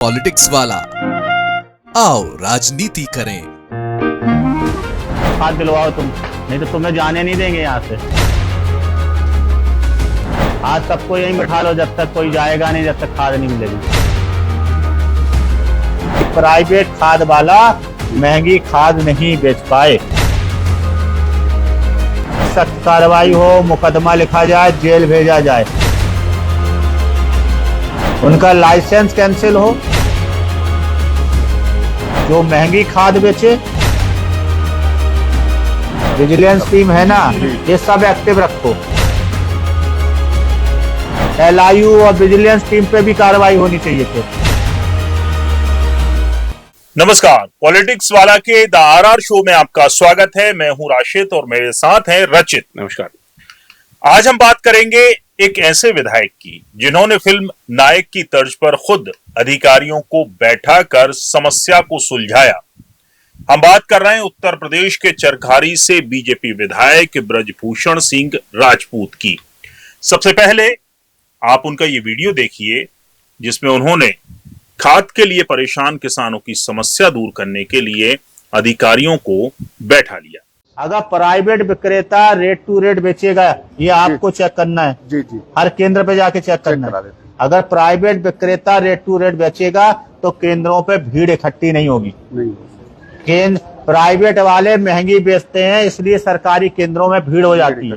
Politics वाला, आओ राजनीति करें। हाथ दिलवाओ तुम, नहीं तो तुम्हें जाने नहीं देंगे यहाँ से। आज सबको यहीं बैठा लो, जब तक कोई जाएगा नहीं, जब तक खाद नहीं मिलेगी। प्राइवेट खाद वाला महंगी खाद नहीं बेच पाए। सख्त कार्रवाई हो, मुकदमा लिखा जाए, जेल भेजा जाए, उनका लाइसेंस कैंसिल हो। जो महंगी खाद बेचे, विजिलेंस टीम है ना, ये सब एक्टिव रखो। LIU और विजिलेंस टीम पे भी कार्रवाई होनी चाहिए थी। नमस्कार, पॉलिटिक्स वाला के द RR शो में आपका स्वागत है। मैं हूं राशिद और मेरे साथ हैं रचित। नमस्कार। आज हम बात करेंगे एक ऐसे विधायक की जिन्होंने फिल्म नायक की तर्ज पर खुद अधिकारियों को बैठा कर समस्या को सुलझाया। हम बात कर रहे हैं उत्तर प्रदेश के चरखारी से बीजेपी विधायक ब्रजभूषण सिंह राजपूत की। सबसे पहले आप उनका ये वीडियो देखिए जिसमें उन्होंने खाद के लिए परेशान किसानों की समस्या दूर करने के लिए अधिकारियों को बैठा लिया। अगर प्राइवेट विक्रेता रेट टू रेट बेचेगा, ये आपको चेक करना है। जी जी, हर केंद्र पे जाके चेक करना है। अगर प्राइवेट विक्रेता रेट टू रेट बेचेगा तो केंद्रों पे भीड़ इकट्ठी नहीं होगी। केंद्र प्राइवेट वाले महंगी बेचते हैं, इसलिए सरकारी केंद्रों में भीड़ हो जाती है।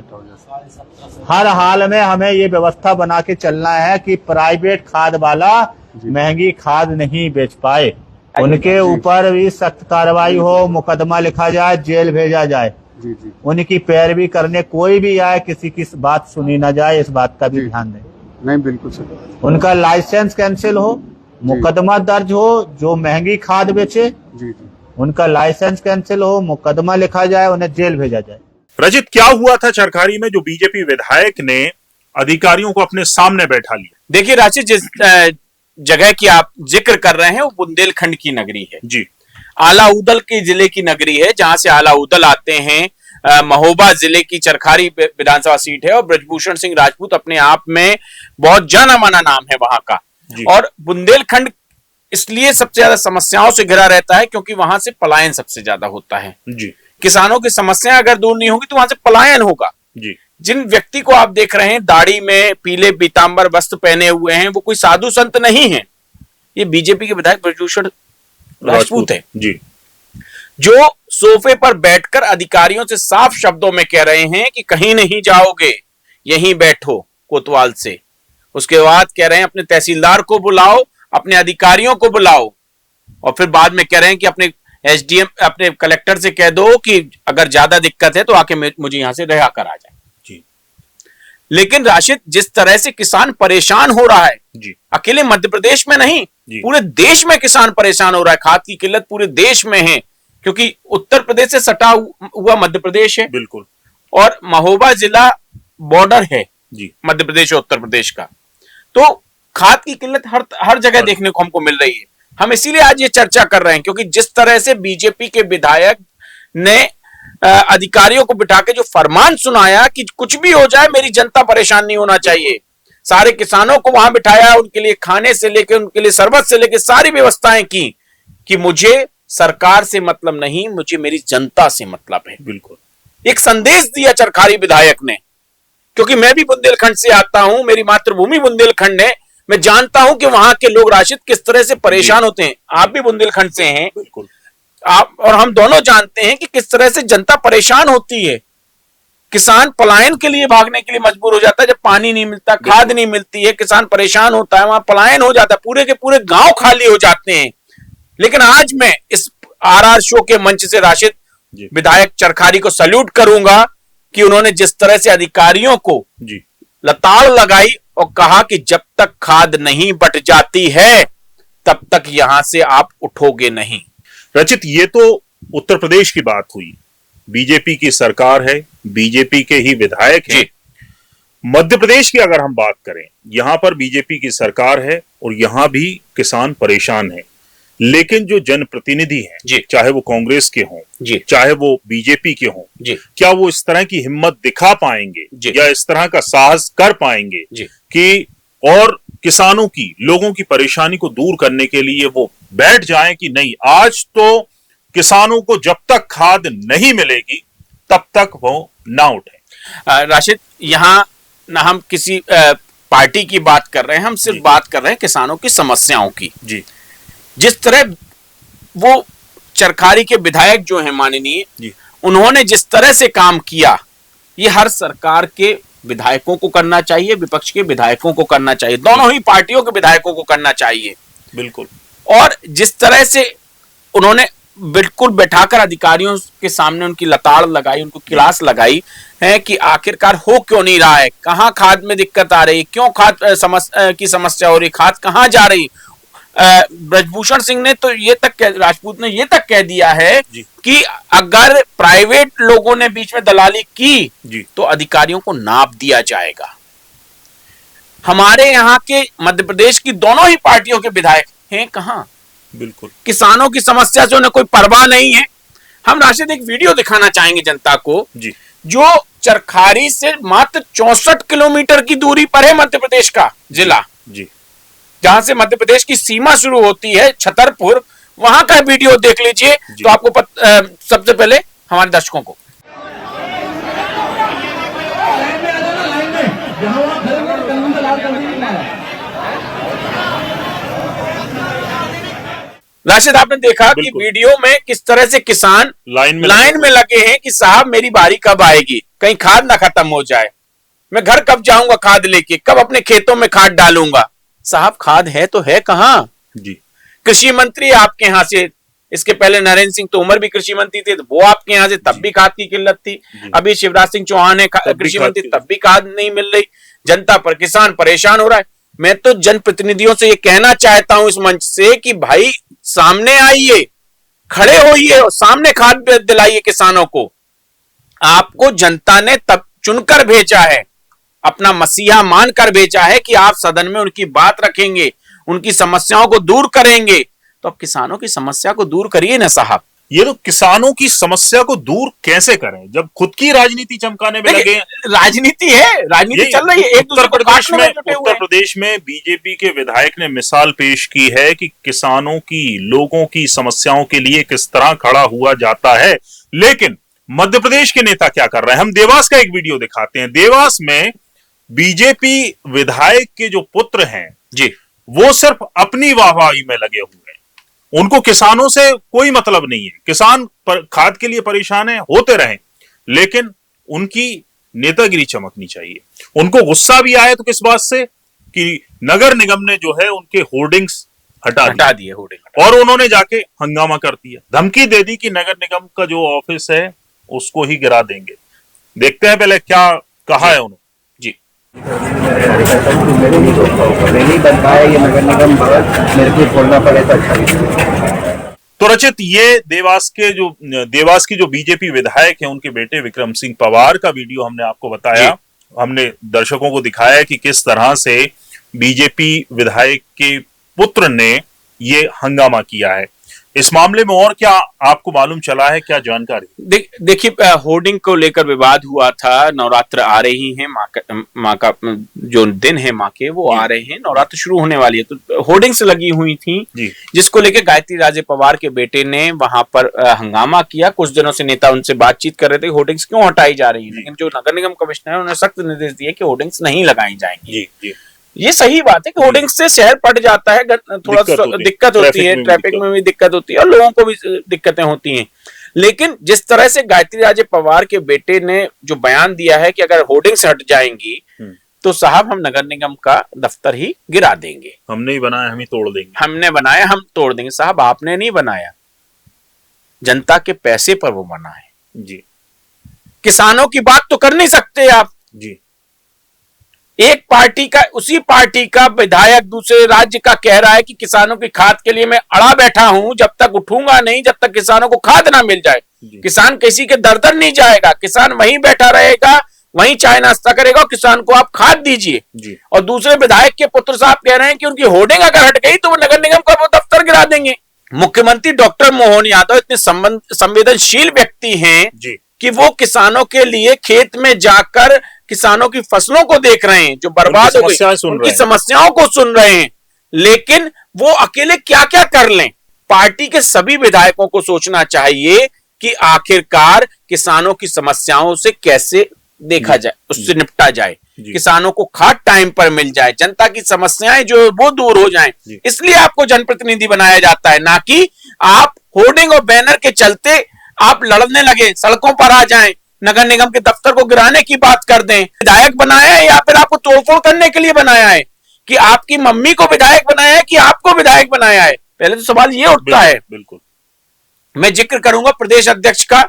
हर हाल में हमें ये व्यवस्था बना के चलना है कि प्राइवेट खाद वाला महंगी खाद नहीं बेच पाए। उनके ऊपर भी सख्त कार्रवाई हो, मुकदमा लिखा जाए, जेल भेजा जाए। उनकी पैरवी करने कोई भी आए, किसी की बात सुनी ना जाए, इस बात का भी ध्यान दें। नहीं, बिल्कुल सही। उनका लाइसेंस कैंसिल हो, मुकदमा दर्ज हो। जो महंगी खाद बेचे, उनका लाइसेंस कैंसिल हो, मुकदमा लिखा जाए, उन्हें जेल भेजा जाए। रजित, क्या हुआ था चरखारी में जो बीजेपी विधायक ने अधिकारियों को अपने सामने बैठा लिया? देखिए राशिद, जिस जगह की आप जिक्र कर रहे हैं वो बुंदेलखंड की नगरी है जी। आलाउदल के जिले की नगरी है, जहां से आलाउदल आते हैं। महोबा जिले की चरखारी विधानसभा सीट है और ब्रजभूषण सिंह राजपूत अपने आप में बहुत जाना माना नाम है वहां का। और बुंदेलखंड इसलिए सबसे ज्यादा समस्याओं से घिरा रहता है क्योंकि वहां से पलायन सबसे ज्यादा होता है जी। किसानों की समस्या अगर दूर नहीं होगी तो वहां से पलायन होगा जी। जिन व्यक्ति को आप देख रहे हैं दाढ़ी में पीले पीतांबर वस्त्र पहने हुए हैं, वो कोई साधु संत नहीं है। ये बीजेपी के विधायक ब्रजभूषण राजपूत है जी, जो सोफे पर बैठकर अधिकारियों से साफ शब्दों में कह रहे हैं कि कहीं नहीं जाओगे, यहीं बैठो कोतवाल से। उसके बाद कह रहे हैं अपने तहसीलदार को बुलाओ, अपने अधिकारियों को बुलाओ, और फिर बाद में कह रहे हैं कि अपने SDM अपने कलेक्टर से कह दो कि अगर ज्यादा दिक्कत है तो आके मुझे यहां से रिहा करा जाए। लेकिन राशिद, जिस तरह से किसान परेशान हो रहा है जी, अकेले मध्य प्रदेश में नहीं, पूरे देश में किसान परेशान हो रहा है। खाद की किल्लत पूरे देश में है क्योंकि उत्तर प्रदेश से सटा हुआ मध्य प्रदेश है। बिल्कुल। और महोबा जिला बॉर्डर है जी, मध्य प्रदेश और उत्तर प्रदेश का। तो खाद की किल्लत हर जगह देखने को हमको मिल रही है। हम इसीलिए आज ये चर्चा कर रहे हैं क्योंकि जिस तरह से बीजेपी के विधायक ने अधिकारियों को बिठा के जो फरमान सुनाया कि कुछ भी हो जाए मेरी जनता परेशान नहीं होना चाहिए, सारे किसानों को वहां बिठाया, उनके लिए खाने से लेकर उनके लिए शरबत से लेकर सारी व्यवस्थाएं की कि मुझे सरकार से मतलब नहीं, मुझे मेरी जनता से मतलब है। बिल्कुल एक संदेश दिया चरखारी विधायक ने, क्योंकि मैं भी बुंदेलखंड से आता हूं, मेरी मातृभूमि बुंदेलखंड है। मैं जानता हूं कि वहां के लोग राशिद किस तरह से परेशान होते हैं। आप भी बुंदेलखंड से हैं। बिल्कुल। आप और हम दोनों जानते हैं कि किस तरह से जनता परेशान होती है। किसान पलायन के लिए भागने के लिए मजबूर हो जाता है जब पानी नहीं मिलता, खाद नहीं मिलती है, किसान परेशान होता है, वहां पलायन हो जाता है, पूरे के पूरे गांव खाली हो जाते हैं। लेकिन आज मैं इस RR शो के मंच से राशिद विधायक चरखारी को सैल्यूट करूंगा कि उन्होंने जिस तरह से अधिकारियों को लताड़ लगाई और कहा कि जब तक खाद नहीं बट जाती है तब तक यहां से आप उठोगे नहीं। रचित, ये तो उत्तर प्रदेश की बात हुई, बीजेपी की सरकार है, बीजेपी के ही विधायक हैं। मध्य प्रदेश की अगर हम बात करें, यहां पर बीजेपी की सरकार है और यहां भी किसान परेशान है। लेकिन जो जनप्रतिनिधि हैं, चाहे वो कांग्रेस के हों, चाहे वो बीजेपी के हों, क्या वो इस तरह की हिम्मत दिखा पाएंगे या इस तरह का साहस कर पाएंगे कि और किसानों की, लोगों की परेशानी को दूर करने के लिए वो बैठ जाएं कि नहीं, आज तो किसानों को जब तक खाद नहीं मिलेगी तब तक वो ना उठे। राशिद, यहाँ ना हम किसी पार्टी की बात कर रहे हैं, हम सिर्फ बात कर रहे हैं किसानों की समस्याओं की। जी, जिस तरह वो चरखारी के विधायक जो हैं माननीय, उन्होंने जिस तरह से काम किया, ये हर सरकार के विधायकों को करना चाहिए, विपक्ष के विधायकों को करना चाहिए, दोनों ही पार्टियों के विधायकों को करना चाहिए। बिल्कुल। और जिस तरह से उन्होंने बिल्कुल बैठाकर अधिकारियों के सामने उनकी लताड़ लगाई, उनको क्लास लगाई है कि आखिरकार हो क्यों नहीं रहा है, कहां खाद में दिक्कत आ रही, क्यों खाद की समस्या हो रही, खाद कहां जा रही। ब्रजभूषण सिंह ने तो राजपूत ने ये तक कह दिया है कि अगर प्राइवेट लोगों ने बीच में दलाली की तो अधिकारियों को नाप दिया जाएगा। हमारे यहाँ के मध्य प्रदेश की दोनों ही पार्टियों के विधायक हैं कहां? बिल्कुल। किसानों की समस्या से उन्हें कोई परवाह नहीं है। हम राशिद एक वीडियो दिखाना चाहेंगे जनता को जो चरखारी से मात्र 64 किलोमीटर की दूरी पर है मध्य प्रदेश का जिला, जहां से मध्य प्रदेश की सीमा शुरू होती है, छतरपुर, वहां का वीडियो देख लीजिए तो आपको सबसे पहले हमारे दर्शकों को राशिद, आपने देखा कि वीडियो में किस तरह से किसान लाइन में लगे हैं कि साहब मेरी बारी कब आएगी, कहीं खाद ना खत्म हो जाए, मैं घर कब जाऊंगा खाद लेके, कब अपने खेतों में खाद डालूंगा। साहब खाद है तो है कहां? कृषि मंत्री आपके यहां से, इसके पहले नरेंद्र सिंह तोमर भी कृषि मंत्री थे, तो वो आपके यहां से तब भी खाद की किल्लत थी। अभी शिवराज सिंह चौहान है कृषि मंत्री, तब भी खाद नहीं मिल रही, जनता पर, किसान परेशान हो रहा है। मैं तो जनप्रतिनिधियों से ये कहना चाहता हूं इस मंच से कि भाई सामने आइए, खड़े होइए और सामने खाद दिलाइए किसानों को। आपको जनता ने तब चुनकर भेजा है, अपना मसीहा मानकर भेजा है कि आप सदन में उनकी बात रखेंगे, उनकी समस्याओं को दूर करेंगे। तो अब किसानों की समस्या को दूर करिए ना साहब। ये तो किसानों की समस्या को दूर कैसे करें जब खुद की राजनीति चमकाने में लगे। राजनीति है, राजनीति चल रही है। उत्तर प्रदेश में बीजेपी के विधायक ने मिसाल पेश की है कि किसानों की, लोगों की समस्याओं के लिए किस तरह खड़ा हुआ जाता है। लेकिन मध्य प्रदेश के नेता क्या कर रहे हैं, हम देवास का एक वीडियो दिखाते हैं। देवास में बीजेपी विधायक के जो पुत्र हैं वो सिर्फ अपनी वाहवाही में लगे हुए हैं, उनको किसानों से कोई मतलब नहीं है। किसान खाद के लिए परेशान है, होते रहें, लेकिन उनकी नेतागिरी चमकनी चाहिए। उनको गुस्सा भी आया तो किस बात से कि नगर निगम ने जो है उनके होर्डिंग्स हटा दिए और उन्होंने जाके हंगामा कर दिया, धमकी दे दी कि नगर निगम का जो ऑफिस है उसको ही गिरा देंगे। देखते हैं पहले क्या कहा है उन्होंने। नहीं बनता है ये नगर निगम, मेरे को छोड़ना पड़े तो अच्छा। तो रचित, ये देवास की जो बीजेपी विधायक है उनके बेटे विक्रम सिंह पवार का वीडियो हमने आपको बताया, हमने दर्शकों को दिखाया कि किस तरह से बीजेपी विधायक के पुत्र ने ये हंगामा किया है। इस मामले में और क्या आपको मालूम चला है, क्या जानकारी? देखिए, होर्डिंग को लेकर विवाद हुआ था। नवरात्र आ रही हैं, माँ का जो दिन है माँ के वो आ रहे हैं, नवरात्र शुरू होने वाली है, तो होर्डिंग्स लगी हुई थी जिसको लेकर गायत्री राजे पवार के बेटे ने वहां पर हंगामा किया। कुछ दिनों से नेता उनसे बातचीत कर रहे थे होर्डिंग्स क्यों हटाई जा रही है, लेकिन जो नगर निगम कमिश्नर है उन्होंने सख्त निर्देश दिए कि होर्डिंग्स नहीं लगाई जाएंगी। ये सही बात है कि होर्डिंग से शहर पट जाता है, थोड़ा दिक्कत होती है, ट्रैफिक में भी दिक्कत होती है और लोगों को भी दिक्कतें होती हैं। लेकिन जिस तरह से गायत्री राजे पवार के बेटे ने जो बयान दिया है कि अगर होर्डिंग से हट जाएंगी तो साहब हम नगर निगम का दफ्तर ही गिरा देंगे, हमने ही बनाया हम ही तोड़ देंगे, हमने बनाया हम तोड़ देंगे। साहब आपने नहीं बनाया, जनता के पैसे पर वो बना है। किसानों की बात तो कर नहीं सकते आप। एक पार्टी का, उसी पार्टी का विधायक दूसरे राज्य का कह रहा है कि किसानों की खाद के लिए मैं अड़ा बैठा हूं, जब तक उठूंगा नहीं, जब तक किसानों को खाद ना मिल जाए। किसान किसी के दर नहीं जाएगा, किसान वहीं बैठा रहेगा, वहीं चाय नाश्ता करेगा और किसान को आप खाद दीजिए। और दूसरे विधायक के पुत्र साहब कह रहे हैं कि उनकी होर्डिंग अगर हट गई तो वो नगर निगम का वो दफ्तर गिरा देंगे। मुख्यमंत्री डॉक्टर मोहन यादव इतने संवेदनशील व्यक्ति हैं कि वो किसानों के लिए खेत में जाकर किसानों की फसलों को देख रहे हैं जो बर्बाद हो गई, उनकी समस्याओं को सुन रहे हैं, लेकिन वो अकेले क्या क्या कर लें। पार्टी के सभी विधायकों को सोचना चाहिए कि आखिरकार किसानों की समस्याओं से कैसे देखा जाए, उससे निपटा जाए, किसानों को खाद टाइम पर मिल जाए, जनता की समस्याएं जो वो दूर हो जाएं। इसलिए आपको जनप्रतिनिधि बनाया जाता है, ना कि आप होर्डिंग और बैनर के चलते आप लड़ने लगे, सड़कों पर आ जाएं, नगर निगम के दफ्तर को गिराने की बात कर दें। विधायक बनाया है या फिर आपको तोड़फोड़ करने के लिए बनाया है, कि आपकी मम्मी को विधायक बनाया है कि आपको विधायक बनाया है? पहले तो सवाल ये उठता है। बिल्कुल। मैं जिक्र करूंगा प्रदेश अध्यक्ष का,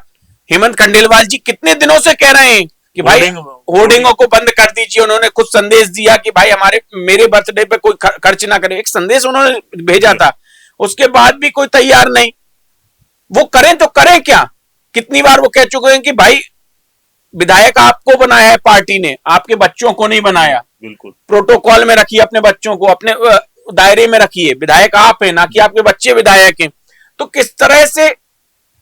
हेमंत खंडेलवाल जी कितने दिनों से कह रहे हैं कि भाई होर्डिंगों को बंद कर दीजिए। उन्होंने खुद संदेश दिया कि भाई मेरे बर्थडे पे कोई खर्च ना करे, एक संदेश उन्होंने भेजा था, उसके बाद भी कोई तैयार नहीं। वो करें तो करें क्या? कितनी बार वो कह चुके हैं कि भाई विधायक आपको बनाया है पार्टी ने, आपके बच्चों को नहीं बनाया। बिल्कुल। प्रोटोकॉल में रखिए अपने बच्चों को, अपने दायरे में रखिए। विधायक आप हैं, ना कि आपके बच्चे विधायक हैं। तो किस तरह से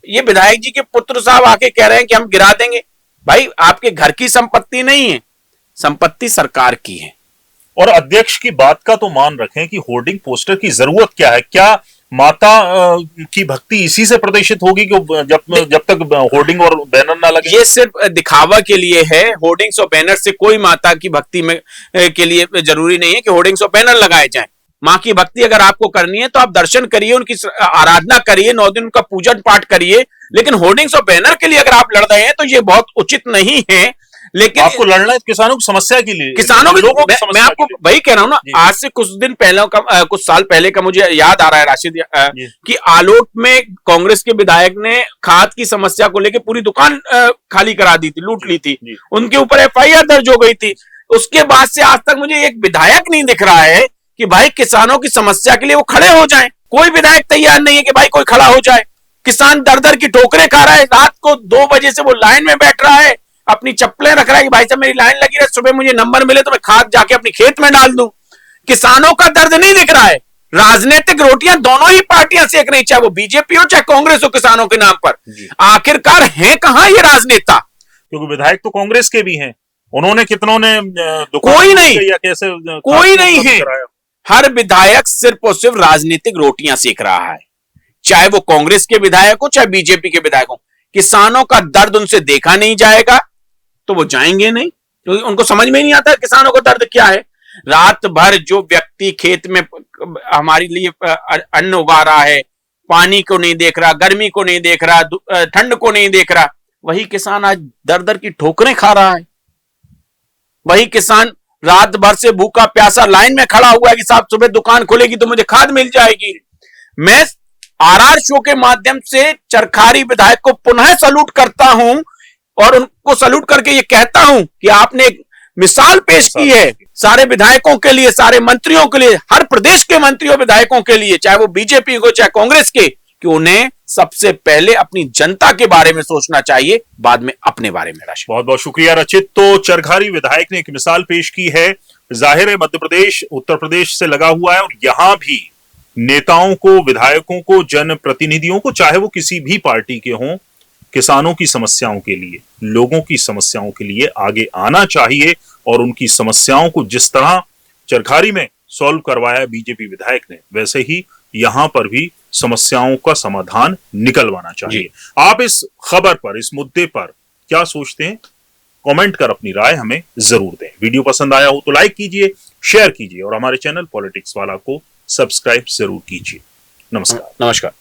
ये विधायक जी के पुत्र साहब आके कह रहे हैं कि हम गिरा देंगे? भाई आपके घर की संपत्ति नहीं है, संपत्ति सरकार की है। और अध्यक्ष की बात का तो मान रखें कि होर्डिंग पोस्टर की जरूरत क्या है? क्या माता की भक्ति इसी से प्रदर्शित होगी कि जब तक होर्डिंग और बैनर ना लगे? ये सिर्फ दिखावा के लिए है। होर्डिंग्स और बैनर से कोई माता की भक्ति में के लिए जरूरी नहीं है कि होर्डिंग्स और बैनर लगाए जाएं। माँ की भक्ति अगर आपको करनी है तो आप दर्शन करिए, उनकी आराधना करिए, 9 दिन उनका पूजन पाठ करिए, लेकिन होर्डिंग्स और बैनर के लिए अगर आप लड़ रहे हैं तो ये बहुत उचित नहीं है। लेकिन आपको लड़ना है किसानों की समस्या के लिए, किसानों की लोगों की मैं आपको वही कह रहा हूं ना। आज से कुछ दिन पहले का कुछ साल पहले का मुझे याद आ रहा है राशिद, कि आलोट में कांग्रेस के विधायक ने खाद की समस्या को लेकर पूरी दुकान खाली करा दी थी, लूट ली थी, उनके ऊपर एफआईआर दर्ज हो गई थी। उसके बाद से आज तक मुझे एक विधायक नहीं दिख रहा है कि भाई किसानों की समस्या के लिए वो खड़े हो जाएं। कोई विधायक तैयार नहीं है कि भाई कोई खड़ा हो जाए। किसान दर दर की ठोकरें खा रहा है, रात को 2 बजे से वो लाइन में बैठ रहा है, अपनी चप्पलें रख रहा है कि भाई साहब मेरी लाइन लगी रहे, सुबह मुझे नंबर मिले तो मैं खाद जाके अपनी खेत में डाल दूं। किसानों का दर्द नहीं दिख रहा है। राजनीतिक रोटियां दोनों ही पार्टियां सेक रही, चाहे वो बीजेपी हो चाहे कांग्रेस हो, किसानों के नाम पर। आखिरकार है कहां ये राजनेता? क्योंकि विधायक तो कांग्रेस के भी हैं, उन्होंने कितनों ने कोई नहीं, या कैसे कोई नहीं है। हर विधायक सिर्फ और सिर्फ राजनीतिक रोटियां सेक रहा है, चाहे वो कांग्रेस के विधायक हो चाहे बीजेपी के विधायक हो। किसानों का दर्द उनसे देखा नहीं जाएगा तो वो जाएंगे नहीं, क्योंकि उनको समझ में नहीं आता किसानों का दर्द क्या है। रात भर जो व्यक्ति खेत में हमारे लिए अन्न उगा रहा है, पानी को नहीं देख रहा, गर्मी को नहीं देख रहा, ठंड को नहीं देख रहा, वही किसान आज दर दर की ठोकरें खा रहा है। वही किसान रात भर से भूखा प्यासा लाइन में खड़ा हुआ है कि साहब सुबह दुकान खुलेगी तो मुझे खाद मिल जाएगी। मैं आरआर शो के माध्यम से चरखारी विधायक को पुनः सैल्यूट करता हूं और उनको सैल्यूट करके ये कहता हूं कि आपने एक मिसाल पेश की है सारे विधायकों के लिए, सारे मंत्रियों के लिए, हर प्रदेश के मंत्रियों विधायकों के लिए, चाहे वो बीजेपी को चाहे कांग्रेस के, कि उन्हें सबसे पहले अपनी जनता के बारे में सोचना चाहिए, बाद में अपने बारे में। बहुत बहुत शुक्रिया रचित। तो चरखारी विधायक ने एक मिसाल पेश की है। जाहिर है मध्य प्रदेश उत्तर प्रदेश से लगा हुआ है और यहां भी नेताओं को, विधायकों को, जनप्रतिनिधियों को, चाहे वो किसी भी पार्टी के हों, किसानों की समस्याओं के लिए, लोगों की समस्याओं के लिए आगे आना चाहिए और उनकी समस्याओं को जिस तरह चरखारी में सॉल्व करवाया बीजेपी विधायक ने, वैसे ही यहां पर भी समस्याओं का समाधान निकलवाना चाहिए। आप इस खबर पर, इस मुद्दे पर क्या सोचते हैं? कमेंट कर अपनी राय हमें जरूर दें। वीडियो पसंद आया हो तो लाइक कीजिए, शेयर कीजिए और हमारे चैनल पॉलिटिक्स वाला को सब्सक्राइब जरूर कीजिए। नमस्कार। नमस्कार।